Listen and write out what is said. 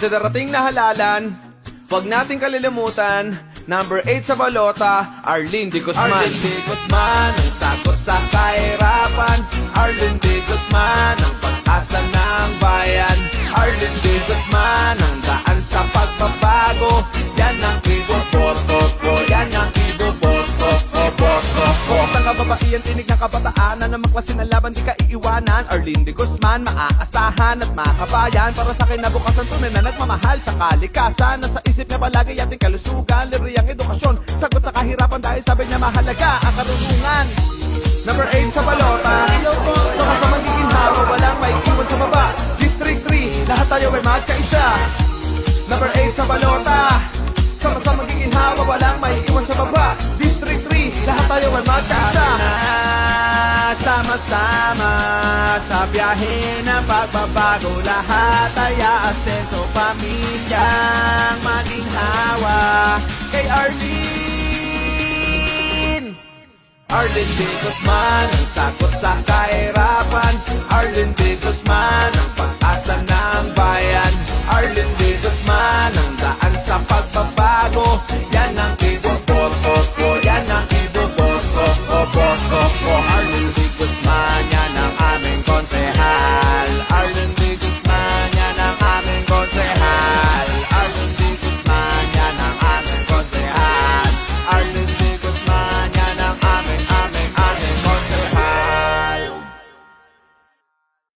Sa darating na halalan, huwag nating kalilimutan, number 8 sa balota, Arlene D. Guzman. Arlene D. Guzman, ang sagot sa kahirapan. Arlene D. Guzman, ang pag-asa ng bayan. Arlene D. Guzman, ang daan sa pagbabago. Yan ang iboboto ko, yan ang iboboto ko, boto ko. Isang kababaihan, tinig ng kabataan na maklasin ng laban, di ka iiwanan. Arlene D. Guzman, maaasahan at makabayan. Para sa kinabukasan, tunay na nagmamahal sa kalikasan. Nasa isip niya palagi ating kalusugan, libre ang edukasyon, sagot sa kahirapan dahil sabi niya mahalaga ang karunungan. Number 8 sa balota, sa kasamang giginhawa, walang maiiwan sa baba. District 3, lahat tayo ay magkaisa. Number 8 sa balota, sa kasamang giginhawa, walang maiiwan sa baba. District 3, lahat tayo ay magkaisa. Sama-sama sa biyahe ng pagbabago, lahat ay aasenso, pamilyang maginhawa kay Arlene. Arlene D. Guzman, ang sagot